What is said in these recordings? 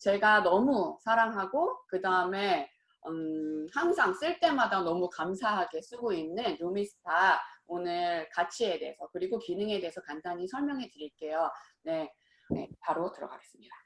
제가 너무 사랑하고 그 다음에 항상 쓸 때마다 너무 감사하게 쓰고 있는 루미스파 오늘 가치에 대해서 그리고 기능에 대해서 간단히 설명해 드릴게요. 네, 바로 들어가겠습니다.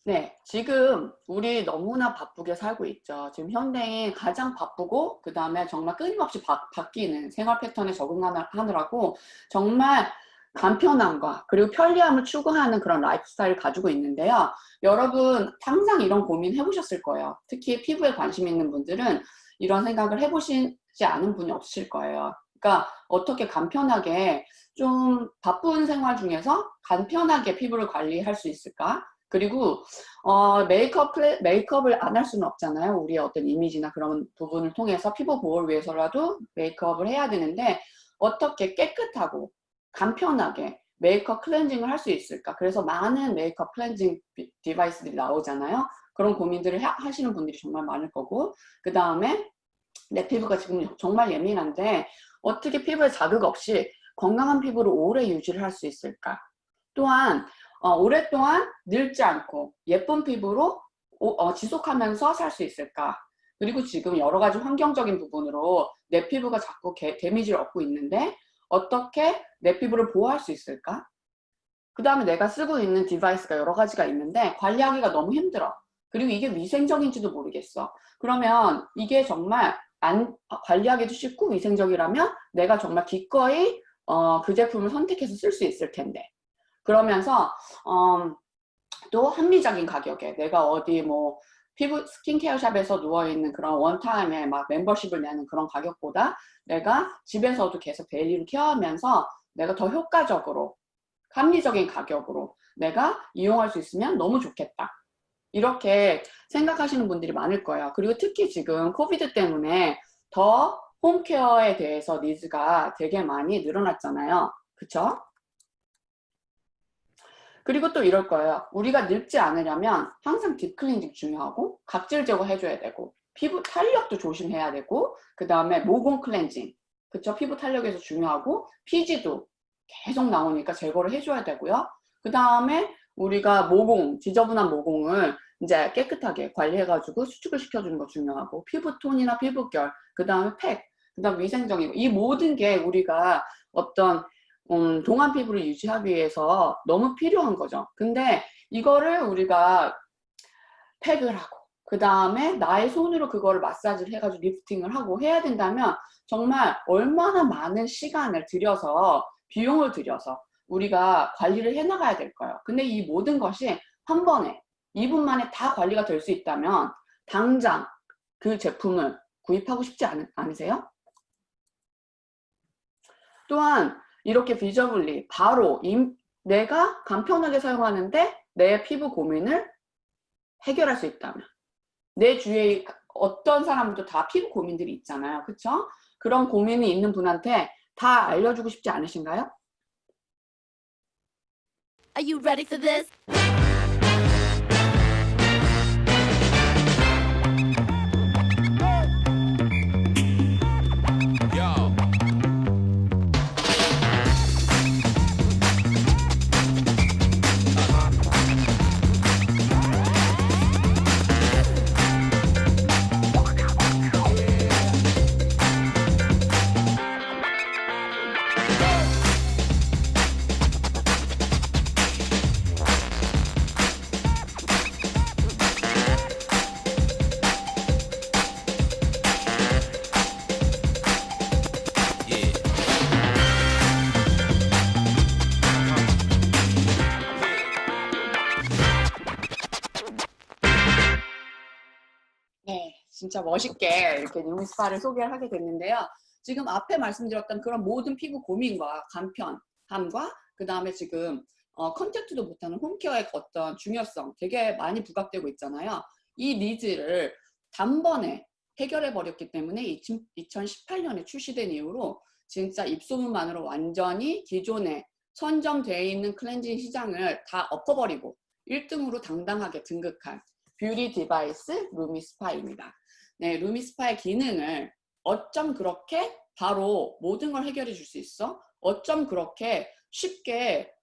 네, 지금 우리 너무나 바쁘게 살고 있죠. 지금 현대인 가장 바쁘고 그 다음에 정말 끊임없이 바뀌는 생활 패턴에 적응하느라고 정말 간편함과 그리고 편리함을 추구하는 그런 라이프 스타일을 가지고 있는데요. 여러분 항상 이런 고민 해보셨을 거예요. 특히 피부에 관심 있는 분들은 이런 생각을 해보시지 않은 분이 없으실 거예요. 그러니까 어떻게 간편하게 좀 바쁜 생활 중에서 간편하게 피부를 관리할 수 있을까? 그리고 메이크업을 안 할 수는 없잖아요. 우리의 어떤 이미지나 그런 부분을 통해서 피부 보호를 위해서라도 메이크업을 해야 되는데 어떻게 깨끗하고 간편하게 메이크업 클렌징을 할 수 있을까? 그래서 많은 메이크업 클렌징 디바이스들이 나오잖아요. 그런 고민들을 하시는 분들이 정말 많을 거고 그 다음에 내 피부가 지금 정말 예민한데 어떻게 피부에 자극 없이 건강한 피부를 오래 유지를 할 수 있을까? 또한 오랫동안 늙지 않고 예쁜 피부로 지속하면서 살 수 있을까? 그리고 지금 여러 가지 환경적인 부분으로 내 피부가 자꾸 데미지를 얻고 있는데 어떻게 내 피부를 보호할 수 있을까? 그 다음에 내가 쓰고 있는 디바이스가 여러 가지가 있는데 관리하기가 너무 힘들어. 그리고 이게 위생적인지도 모르겠어. 그러면 이게 정말 관리하기도 쉽고 위생적이라면 내가 정말 기꺼이 그 제품을 선택해서 쓸 수 있을 텐데. 그러면서 또 합리적인 가격에 내가 어디 뭐 피부 스킨케어 샵에서 누워있는 그런 원타임에 막 멤버십을 내는 그런 가격보다 내가 집에서도 계속 데일리로 케어하면서 내가 더 효과적으로 합리적인 가격으로 내가 이용할 수 있으면 너무 좋겠다. 이렇게 생각하시는 분들이 많을 거예요. 그리고 특히 지금 코비드 때문에 더 홈케어에 대해서 니즈가 되게 많이 늘어났잖아요. 그쵸? 그리고 또 이럴 거예요. 우리가 늙지 않으려면 항상 딥클렌징 중요하고 각질 제거해줘야 되고 피부 탄력도 조심해야 되고 그 다음에 모공 클렌징 그쵸? 피부 탄력에서 중요하고 피지도 계속 나오니까 제거를 해줘야 되고요. 그 다음에 우리가 모공, 지저분한 모공을 이제 깨끗하게 관리해가지고 수축을 시켜주는 거 중요하고 피부톤이나 피부결 그 다음에 팩, 그 다음 위생적이고 이 모든 게 우리가 어떤 동안 피부를 유지하기 위해서 너무 필요한 거죠. 근데 이거를 우리가 팩을 하고 그 다음에 나의 손으로 그거를 마사지를 해가지고 리프팅을 하고 해야 된다면 정말 얼마나 많은 시간을 들여서 비용을 들여서 우리가 관리를 해나가야 될까요? 근데 이 모든 것이 한 번에 2분 만에 다 관리가 될 수 있다면 당장 그 제품을 구입하고 싶지 않으세요? 또한 이렇게 비저블리 바로 내가 간편하게 사용하는데 내 피부 고민을 해결할 수 있다면 내 주위에 어떤 사람도 다 피부 고민들이 있잖아요. 그쵸? 그런 고민이 있는 분한테 다 알려주고 싶지 않으신가요? Are you ready for this? 네, 진짜 멋있게 이렇게 루미스파를 소개를 하게 됐는데요. 지금 앞에 말씀드렸던 그런 모든 피부 고민과 간편함과 그 다음에 지금 컨택트도 못하는 홈케어의 어떤 중요성 되게 많이 부각되고 있잖아요. 이 니즈를 단번에 해결해 버렸기 때문에 2018년에 출시된 이후로 진짜 입소문만으로 완전히 기존에 선점되어 있는 클렌징 시장을 다 엎어버리고 1등으로 당당하게 등극한 뷰티 디바이스 루미스파입니다. 네, 루미스파의 기능을 어쩜 그렇게 바로 모든 걸 해결해 줄 수 있어? 어쩜 그렇게 쉽게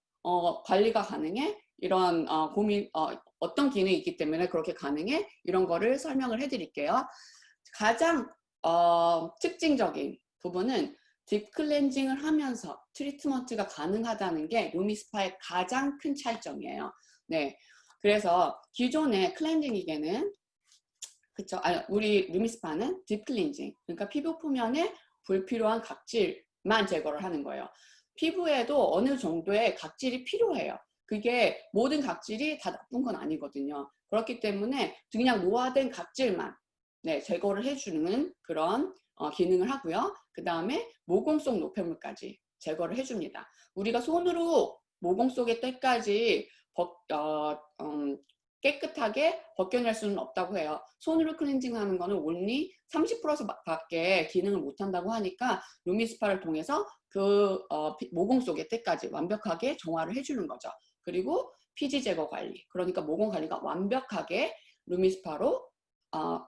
관리가 가능해? 이런 어떤 기능이 있기 때문에 그렇게 가능해? 이런 거를 설명을 해드릴게요. 가장 특징적인 부분은 딥 클렌징을 하면서 트리트먼트가 가능하다는 게 루미스파의 가장 큰 차이점이에요. 네, 그래서 기존의 클렌징 기계는 그쵸? 우리 루미스파는 딥 클렌징, 그러니까 피부 표면에 불필요한 각질만 제거를 하는 거예요. 피부에도 어느 정도의 각질이 필요해요. 그게 모든 각질이 다 나쁜 건 아니거든요. 그렇기 때문에 그냥 노화된 각질만 제거를 해주는 그런 기능을 하고요. 그 다음에 모공 속 노폐물까지 제거를 해줍니다. 우리가 손으로 모공 속의 때까지 깨끗하게 벗겨낼 수는 없다고 해요. 손으로 클렌징 하는 거는 only 30%밖에 기능을 못한다고 하니까 루미스파를 통해서 그 모공 속의 때까지 완벽하게 정화를 해주는 거죠. 그리고 피지 제거 관리, 그러니까 모공 관리가 완벽하게 루미스파로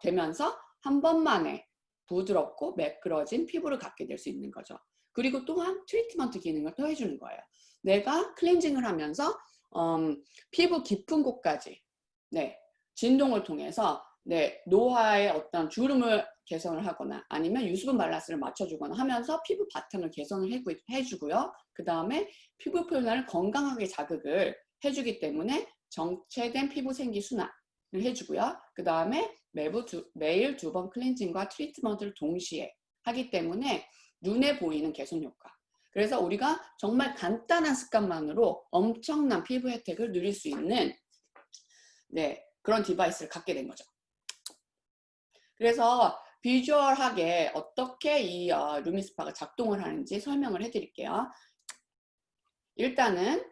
되면서 한 번만에 부드럽고 매끄러진 피부를 갖게 될 수 있는 거죠. 그리고 또한 트리트먼트 기능을 또 해주는 거예요. 내가 클렌징을 하면서 피부 깊은 곳까지 진동을 통해서 노화의 어떤 주름을 개선을 하거나 아니면 유수분 밸런스를 맞춰주거나 하면서 피부 바탕을 개선을 해주고요. 그 다음에 피부 표면을 건강하게 자극을 해주기 때문에 정체된 피부 생기 순환을 해주고요. 그 다음에 매일 2번 클렌징과 트리트먼트를 동시에 하기 때문에 눈에 보이는 개선 효과. 그래서 우리가 정말 간단한 습관만으로 엄청난 피부 혜택을 누릴 수 있는 그런 디바이스를 갖게 된 거죠. 그래서 비주얼하게 어떻게 이 루미스파가 작동을 하는지 설명을 해드릴게요. 일단은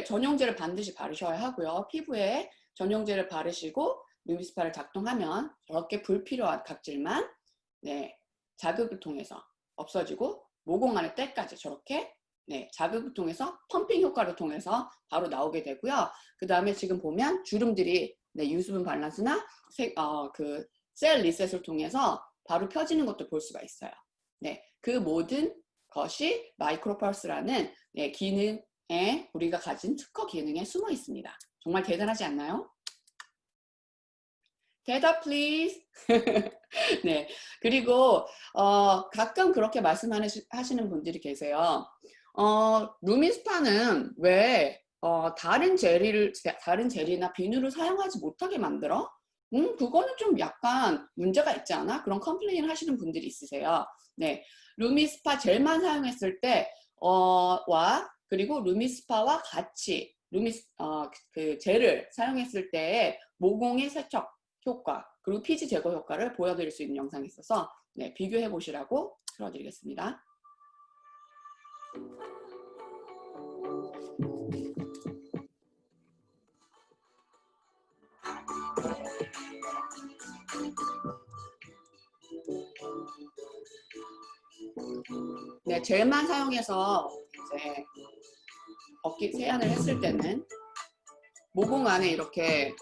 전용제를 반드시 바르셔야 하고요. 피부에 전용제를 바르시고 루미스파를 작동하면 저렇게 불필요한 각질만 자극을 통해서 없어지고 모공 안의 때까지 저렇게 자극을 통해서 펌핑 효과를 통해서 바로 나오게 되고요. 그 다음에 지금 보면 주름들이 유수분 밸런스나 그 셀 리셋을 통해서 바로 펴지는 것도 볼 수가 있어요. 그 모든 것이 마이크로펄스라는 기능에 우리가 가진 특허 기능에 숨어 있습니다. 정말 대단하지 않나요? 대답 please. 네, 그리고 가끔 그렇게 말씀하시는 분들이 계세요. 루미스파는 왜 다른 젤이나 비누를 사용하지 못하게 만들어? 그거는 좀 약간 문제가 있지 않아? 그런 컴플레인을 하시는 분들이 있으세요. 네, 루미스파 젤만 사용했을 때 그리고 루미스파와 같이 그 젤을 사용했을 때의 모공의 세척 효과 그리고 피지 제거 효과를 보여드릴 수 있는 영상이 있어서 비교해 보시라고 틀어드리겠습니다. 젤만 사용해서 이제 어깨 세안을 했을 때는 모공 안에 이렇게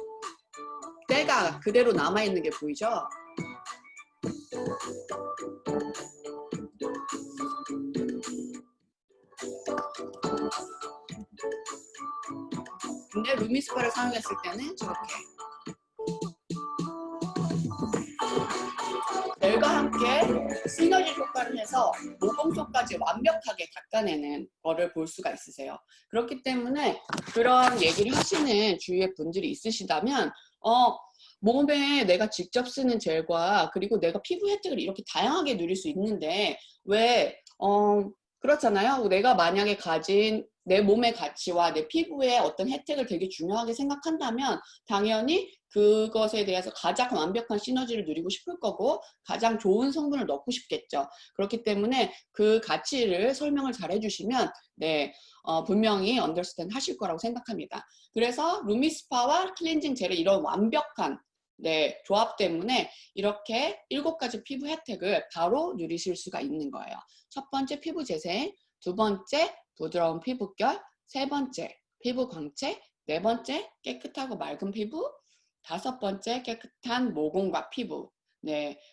때가 그대로 남아있는 게 보이죠? 근데 루미스파를 사용했을 때는 저렇게 젤과 함께 시너지 효과를 해서 모공 속까지 완벽하게 닦아내는 거를 볼 수가 있으세요. 그렇기 때문에 그런 얘기를 하시는 주위에 분들이 있으시다면 몸에 내가 직접 쓰는 젤과 그리고 내가 피부 혜택을 이렇게 다양하게 누릴 수 있는데 왜 그렇잖아요. 내가 만약에 가진 내 몸의 가치와 내 피부의 어떤 혜택을 되게 중요하게 생각한다면 당연히 그것에 대해서 가장 완벽한 시너지를 누리고 싶을 거고 가장 좋은 성분을 넣고 싶겠죠. 그렇기 때문에 그 가치를 설명을 잘 해주시면 분명히 언더스탠드 하실 거라고 생각합니다. 그래서 루미스파와 클렌징 젤의 이런 완벽한 조합 때문에 이렇게 7가지 피부 혜택을 바로 누리실 수가 있는 거예요. 첫 번째 피부 재생, 두 번째 부드러운 피부결, 세 번째 피부 광채, 네 번째 깨끗하고 맑은 피부, 다섯 번째 깨끗한 모공과 피부,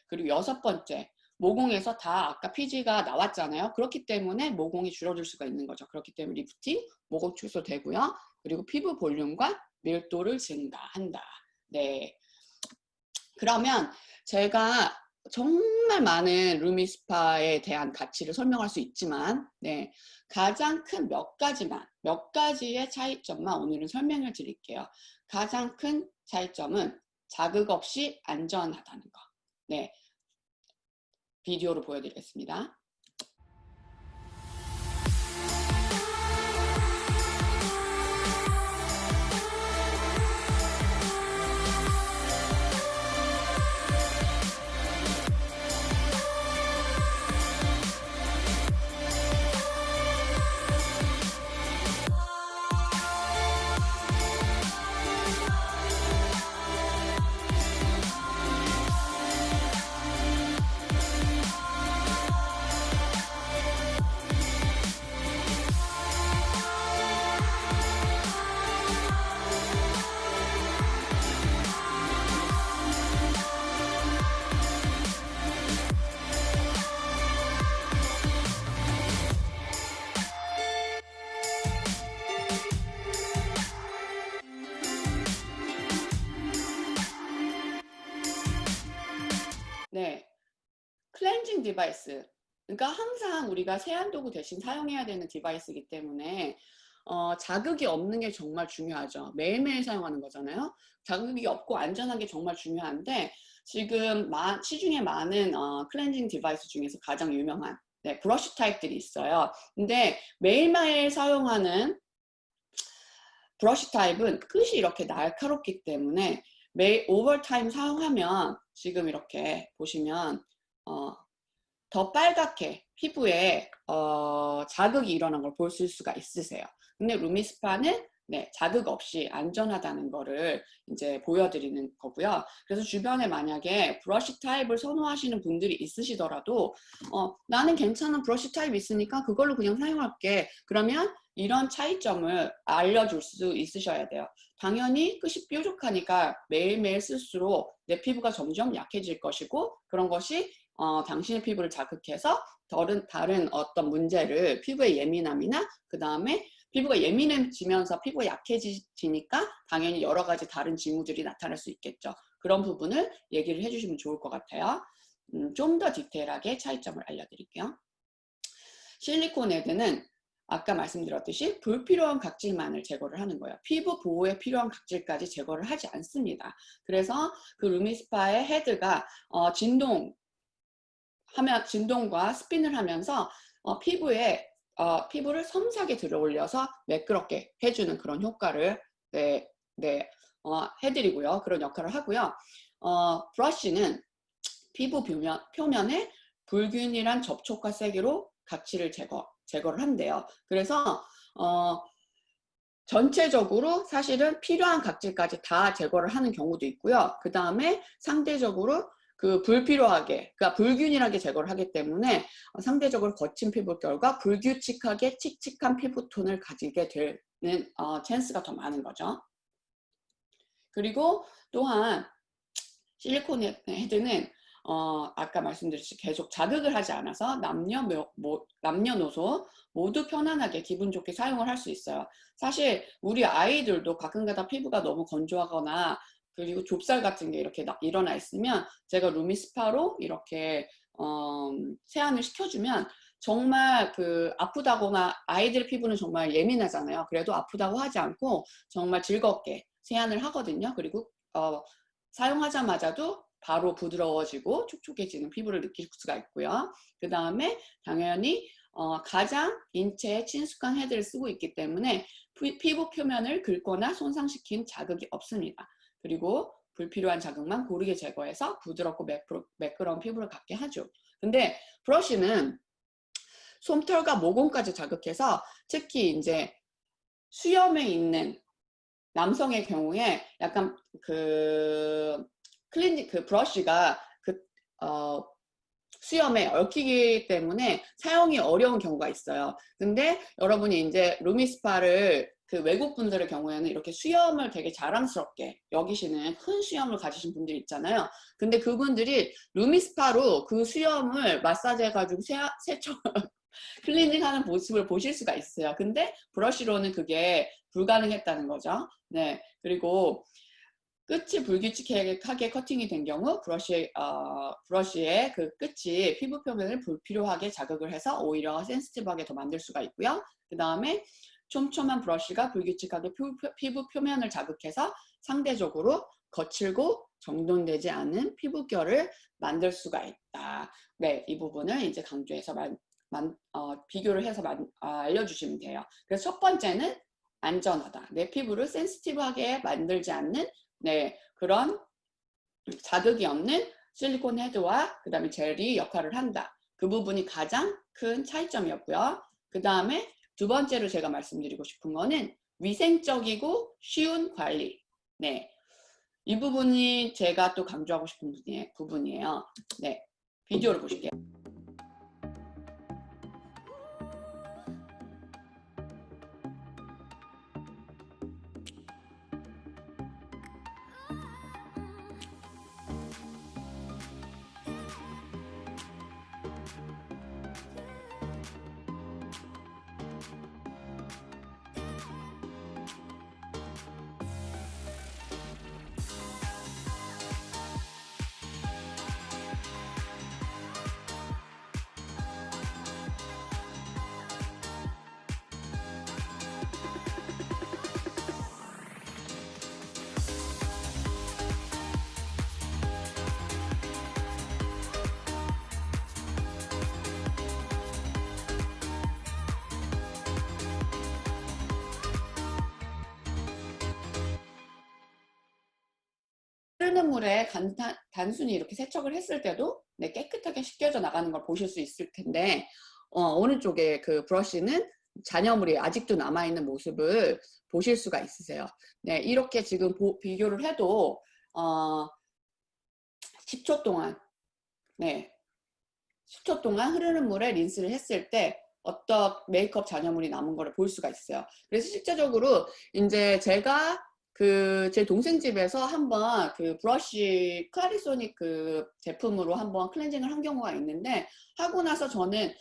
그리고 여섯 번째 모공에서 다 아까 피지가 나왔잖아요. 그렇기 때문에 모공이 줄어들 수가 있는 거죠. 그렇기 때문에 리프팅, 모공 축소되고요. 그리고 피부 볼륨과 밀도를 증가한다. 네. 그러면 제가 정말 많은 루미스파에 대한 가치를 설명할 수 있지만, 네, 가장 큰 몇 가지의 차이점만 오늘은 설명을 드릴게요. 가장 큰 차이점은 자극 없이 안전하다는 거. 네, 비디오로 보여드리겠습니다. 네, 클렌징 디바이스. 그러니까 항상 우리가 세안도구 대신 사용해야 되는 디바이스이기 때문에 자극이 없는 게 정말 중요하죠. 매일매일 사용하는 거잖아요. 자극이 없고 안전한 게 정말 중요한데 지금 시중에 많은 클렌징 디바이스 중에서 가장 유명한 브러쉬 타입들이 있어요. 근데 매일매일 사용하는 브러쉬 타입은 끝이 이렇게 날카롭기 때문에 매일 오버타임 사용하면 지금 이렇게 보시면 더 빨갛게 피부에 자극이 일어난 걸 보실 수가 있으세요. 근데 루미스파는 자극 없이 안전하다는 거를 이제 보여드리는 거고요. 그래서 주변에 만약에 브러쉬 타입을 선호하시는 분들이 있으시더라도 나는 괜찮은 브러쉬 타입 있으니까 그걸로 그냥 사용할게. 그러면 이런 차이점을 알려줄 수 있으셔야 돼요. 당연히 끝이 뾰족하니까 매일매일 쓸수록 내 피부가 점점 약해질 것이고 그런 것이 당신의 피부를 자극해서 다른 어떤 문제를 피부의 예민함이나 그 다음에 피부가 예민해지면서 피부가 약해지니까 당연히 여러 가지 다른 징후들이 나타날 수 있겠죠. 그런 부분을 얘기를 해주시면 좋을 것 같아요. 좀 더 디테일하게 차이점을 알려드릴게요. 실리콘 헤드는 아까 말씀드렸듯이 불필요한 각질만을 제거를 하는 거예요. 피부 보호에 필요한 각질까지 제거를 하지 않습니다. 그래서 그 루미스파의 헤드가 진동과 스핀을 하면서 피부를 섬세하게 들어올려서 매끄럽게 해주는 그런 효과를 해드리고요. 그런 역할을 하고요. 브러쉬는 피부 표면에 불균일한 접촉과 세기로 각질을 제거를 한대요. 그래서 전체적으로 사실은 필요한 각질까지 다 제거를 하는 경우도 있고요. 그 다음에 상대적으로 불필요하게, 그러니까 불균일하게 제거를 하기 때문에 상대적으로 거친 피부결과 불규칙하게 칙칙한 피부톤을 가지게 되는 찬스가 더 많은 거죠. 그리고 또한 실리콘 헤드는 아까 말씀드렸듯이 계속 자극을 하지 않아서 남녀노소 모두 편안하게 기분 좋게 사용을 할 수 있어요. 사실 우리 아이들도 가끔가다 피부가 너무 건조하거나 그리고 좁쌀 같은 게 이렇게 일어나 있으면 제가 루미스파로 이렇게 세안을 시켜주면 정말 아프다거나 아이들 피부는 정말 예민하잖아요. 그래도 아프다고 하지 않고 정말 즐겁게 세안을 하거든요. 그리고 사용하자마자도 바로 부드러워지고 촉촉해지는 피부를 느낄 수가 있고요. 그 다음에 당연히 가장 인체에 친숙한 헤드를 쓰고 있기 때문에 피부 표면을 긁거나 손상시킨 자극이 없습니다. 그리고 불필요한 자극만 고르게 제거해서 부드럽고 매끄러운 피부를 갖게 하죠. 근데 브러쉬는 솜털과 모공까지 자극해서 특히 이제 수염에 있는 남성의 경우에 약간 브러쉬가 수염에 얽히기 때문에 사용이 어려운 경우가 있어요. 근데 여러분이 이제 루미스파를 그 외국 분들의 경우에는 이렇게 수염을 되게 자랑스럽게 여기시는 큰 수염을 가지신 분들이 있잖아요. 근데 그분들이 루미스파로 그 수염을 마사지 해가지고 세척 클리닝하는 모습을 보실 수가 있어요. 근데 브러쉬로는 그게 불가능했다는 거죠. 네. 그리고 끝이 불규칙하게 커팅이 된 경우 브러쉬의 그 끝이 피부 표면을 불필요하게 자극을 해서 오히려 센시티브하게 더 만들 수가 있고요. 그 다음에 촘촘한 브러쉬가 불규칙하게 피부 표면을 자극해서 상대적으로 거칠고 정돈되지 않은 피부결을 만들 수가 있다. 네, 이 부분을 이제 강조해서 비교를 해서 알려주시면 돼요. 그래서 첫 번째는 안전하다. 내 피부를 센시티브하게 만들지 않는 네, 그런 자극이 없는 실리콘 헤드와 그 다음에 젤이 역할을 한다. 그 부분이 가장 큰 차이점이었고요. 그 다음에 두 번째로 제가 말씀드리고 싶은 거는 위생적이고 쉬운 관리. 네, 이 부분이 제가 또 강조하고 싶은 부분이에요. 네, 비디오를 보실게요. 흐르는 물에 단순히 이렇게 세척을 했을 때도 네, 깨끗하게 씻겨져 나가는 걸 보실 수 있을 텐데 오른쪽에 그 브러쉬는 잔여물이 아직도 남아있는 모습을 보실 수가 있으세요. 네, 이렇게 지금 비교를 해도 10초 동안 네, 10초 동안 흐르는 물에 린스를 했을 때 어떤 메이크업 잔여물이 남은 거를 볼 수가 있어요. 그래서 실제적으로 이제 제가 제 동생 집에서 한번 그 브러쉬 클라리소닉 그 제품으로 한번 클렌징을 한 경우가 있는데 하고 나서 저는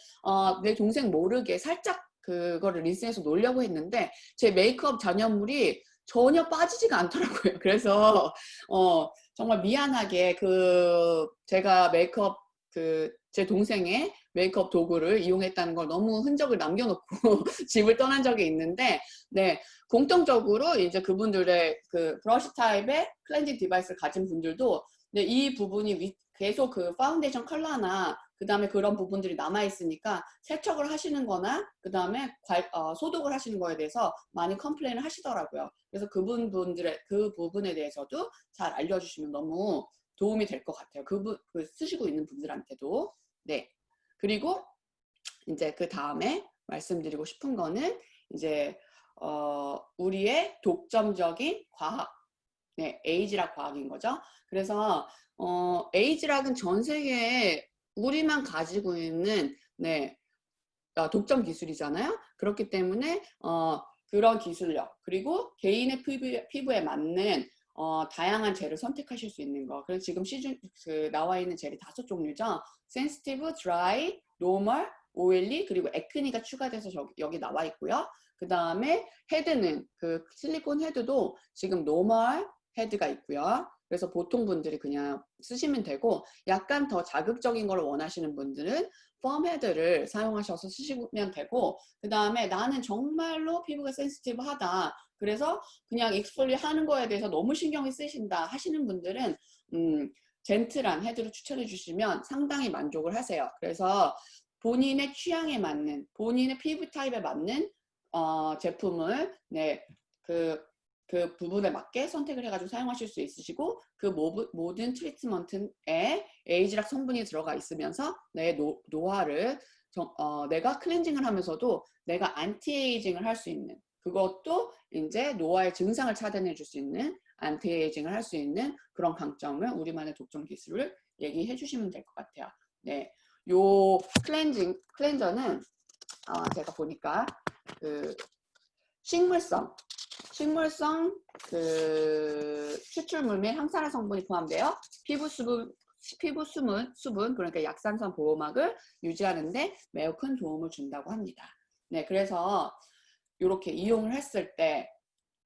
내 동생 모르게 살짝 그거를 린스해서 놓으려고 했는데 제 메이크업 잔여물이 전혀 빠지지가 않더라고요. 그래서 정말 미안하게 제가 메이크업 제 동생의 메이크업 도구를 이용했다는 걸 너무 흔적을 남겨놓고 집을 떠난 적이 있는데, 네, 공통적으로 이제 그분들의 그 브러쉬 타입의 클렌징 디바이스를 가진 분들도 네, 이 부분이 계속 그 파운데이션 컬러나 그 다음에 그런 부분들이 남아있으니까 세척을 하시는 거나 그 다음에 소독을 하시는 거에 대해서 많이 컴플레인을 하시더라고요. 그래서 그 부분에 대해서도 잘 알려주시면 너무 도움이 될 것 같아요. 쓰시고 있는 분들한테도. 네. 그리고 이제 그 다음에 말씀드리고 싶은 거는 이제 우리의 독점적인 과학, 네, 에이지락 과학인 거죠. 그래서 에이지락은 전 세계에 우리만 가지고 있는 네, 독점 기술이잖아요. 그렇기 때문에 그런 기술력 그리고 개인의 피부에 맞는 다양한 젤을 선택하실 수 있는 거. 그래서 지금 나와 있는 젤이 5종류죠. 센시티브, 드라이, 노멀, 오일리, 그리고 에크니가 추가돼서 여기 나와 있고요. 그 다음에 헤드는 그 실리콘 헤드도 지금 노멀 헤드가 있고요. 그래서 보통 분들이 그냥 쓰시면 되고 약간 더 자극적인 걸 원하시는 분들은 펌 헤드를 사용하셔서 쓰시면 되고 그 다음에 나는 정말로 피부가 센시티브하다. 그래서 그냥 익스폴리 하는 거에 대해서 너무 신경이 쓰신다 하시는 분들은 젠틀한 헤드를 추천해 주시면 상당히 만족을 하세요. 그래서 본인의 취향에 맞는 본인의 피부 타입에 맞는 제품을 네, 그 부분에 맞게 선택을 해가지고 사용하실 수 있으시고 그 모든 트리트먼트에 에이지락 성분이 들어가 있으면서 내 노화를 내가 클렌징을 하면서도 내가 안티에이징을 할 수 있는 그것도 이제 노화의 증상을 차단해 줄 수 있는 안티에이징을 할 수 있는 그런 강점을 우리만의 독점 기술을 얘기해 주시면 될 것 같아요. 네, 요 클렌저는 제가 보니까 식물성 그 추출물 및 항산화 성분이 포함되어 수분 그러니까 약산성 보호막을 유지하는데 매우 큰 도움을 준다고 합니다. 네, 그래서 이렇게 이용을 했을 때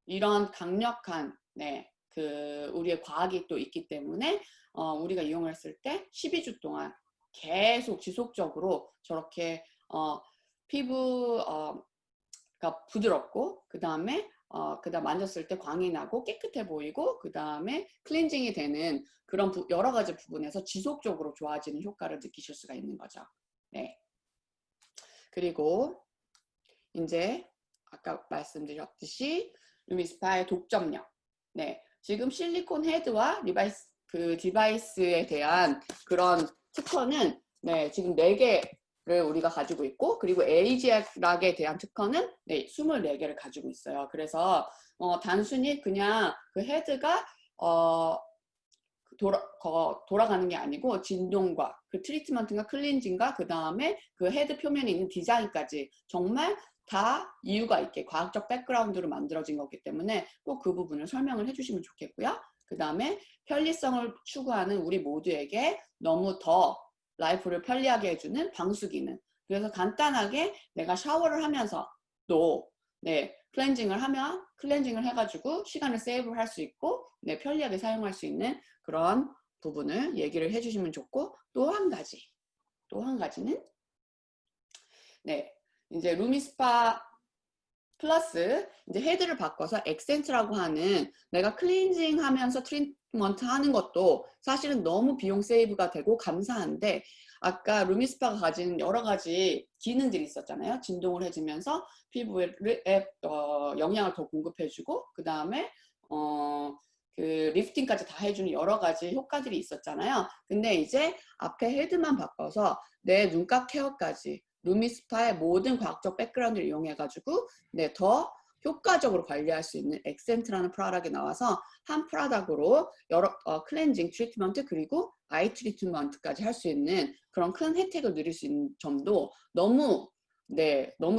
이런 강력한 그 우리의 과학이 또 있기 때문에 우리가 이용을 했을 때 12주 동안 계속 지속적으로 저렇게 피부가 부드럽고 그 다음에 만졌을 때 광이 나고 깨끗해 보이고 그 다음에 클렌징이 되는 그런 여러 가지 부분에서 지속적으로 좋아지는 효과를 느끼실 수가 있는 거죠. 네. 그리고 이제 아까 말씀드렸듯이 루미스파의 독점력. 네. 지금 실리콘 헤드와 디바이스에 대한 그런 특허는 지금 4개를 우리가 가지고 있고 그리고 에이지락에 대한 특허는 24개를 가지고 있어요. 그래서 단순히 그냥 그 헤드가 돌아가는 게 아니고 진동과 그 트리트먼트가 클렌징과 그 다음에 그 헤드 표면에 있는 디자인까지 정말 다 이유가 있게 과학적 백그라운드로 만들어진 거기 때문에 꼭 그 부분을 설명을 해주시면 좋겠고요. 그 다음에 편리성을 추구하는 우리 모두에게 너무 더 라이프를 편리하게 해주는 방수 기능. 그래서 간단하게 내가 샤워를 하면서 또 클렌징을 해가지고 시간을 세이브를 할 수 있고 편리하게 사용할 수 있는 그런 부분을 얘기를 해주시면 좋고 또 한 가지는 이제 루미스파 플러스 이제 헤드를 바꿔서 액센트라고 하는 내가 클렌징 하면서 트리트먼트 하는 것도 사실은 너무 비용 세이브가 되고 감사한데 아까 루미스파가 가진 여러 가지 기능들이 있었잖아요. 진동을 해주면서 피부에 영양을 더 공급해주고 그 다음에 그 리프팅까지 다 해주는 여러 가지 효과들이 있었잖아요. 근데 이제 앞에 헤드만 바꿔서 내 눈가 케어까지 루미스파의 모든 과학적 백그라운드를 이용해가지고 더 효과적으로 관리할 수 있는 액센트라는 프로덕트가 나와서 한 프로덕트로 여러 클렌징 트리트먼트 그리고 아이 트리트먼트까지 할 수 있는 그런 큰 혜택을 누릴 수 있는 점도 너무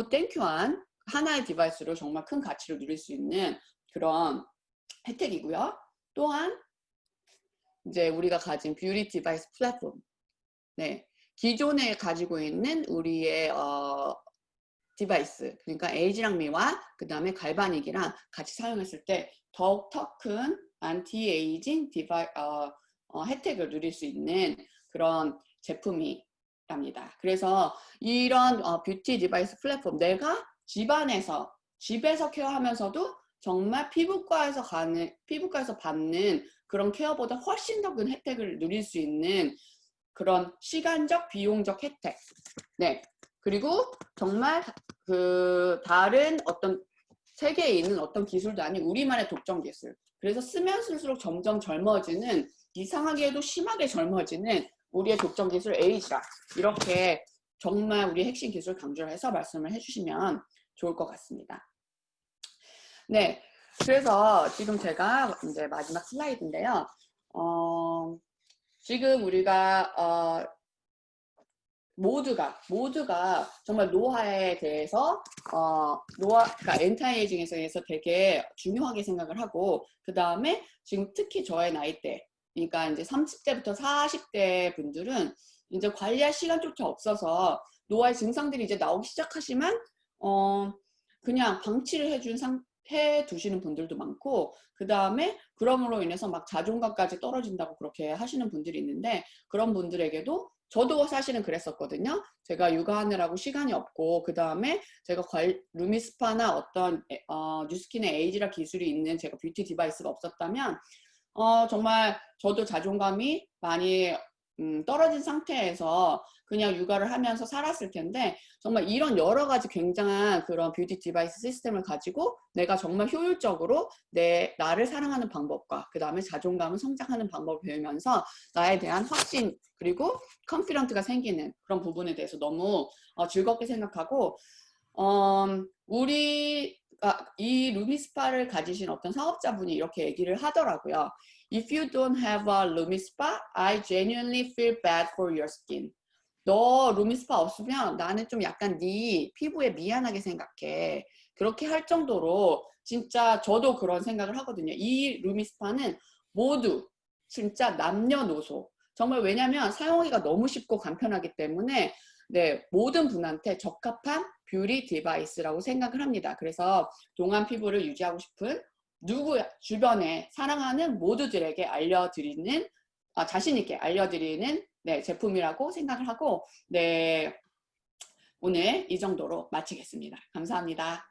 땡큐한 하나의 디바이스로 정말 큰 가치를 누릴 수 있는 그런 혜택이고요. 또한 이제 우리가 가진 뷰티 디바이스 플랫폼 기존에 가지고 있는 우리의 디바이스 그러니까 에이지랑 미와 그 다음에 갈바닉이랑 같이 사용했을 때 더욱 더 큰 안티에이징 혜택을 누릴 수 있는 그런 제품이랍니다. 그래서 이런 뷰티 디바이스 플랫폼 내가 집에서 케어하면서도 정말 피부과에서 받는 그런 케어보다 훨씬 더 큰 혜택을 누릴 수 있는 그런 시간적, 비용적 혜택. 그리고 정말 그 다른 어떤 세계에 있는 어떤 기술도 아닌 우리만의 독점 기술. 그래서 쓰면 쓸수록 점점 젊어지는 이상하게도 심하게 젊어지는 우리의 독점 기술 에이지락. 이렇게 정말 우리 핵심 기술 강조를 해서 말씀을 해주시면 좋을 것 같습니다. 그래서 지금 제가 이제 마지막 슬라이드인데요. 지금 우리가 모두가 정말 노화에 대해서 그러니까 엔타이에이징에 대해서 되게 중요하게 생각을 하고 그 다음에 지금 특히 저의 나이대 그러니까 이제 30대부터 40대 분들은 이제 관리할 시간조차 없어서 노화의 증상들이 이제 나오기 시작하지만 그냥 방치를 해두시는 분들도 많고 그 다음에 그럼으로 인해서 막 자존감까지 떨어진다고 그렇게 하시는 분들이 있는데 그런 분들에게도 저도 사실은 그랬었거든요. 제가 육아하느라고 시간이 없고 그 다음에 제가 루미스파나 어떤 뉴스킨의 에이지락 기술이 있는 제가 뷰티 디바이스가 없었다면 정말 저도 자존감이 많이 떨어진 상태에서 그냥 육아를 하면서 살았을 텐데 정말 이런 여러 가지 굉장한 그런 뷰티 디바이스 시스템을 가지고 내가 정말 효율적으로 나를 사랑하는 방법과 그 다음에 자존감을 성장하는 방법을 배우면서 나에 대한 확신 그리고 컨피던트가 생기는 그런 부분에 대해서 너무 즐겁게 생각하고 이 루미스파를 가지신 어떤 사업자분이 이렇게 얘기를 하더라고요. If you don't have a 루미스파, I genuinely feel bad for your skin. 너 루미스파 없으면 나는 좀 약간 네 피부에 미안하게 생각해. 그렇게 할 정도로 진짜 저도 그런 생각을 하거든요. 이 루미스파는 모두 진짜 남녀노소 정말 왜냐면 사용하기가 너무 쉽고 간편하기 때문에 네, 모든 분한테 적합한 뷰티 디바이스라고 생각을 합니다. 그래서 동안 피부를 유지하고 싶은 누구 주변에 사랑하는 모두들에게 알려드리는 자신 있게 알려드리는 네, 제품이라고 생각을 하고 네, 오늘 이 정도로 마치겠습니다. 감사합니다.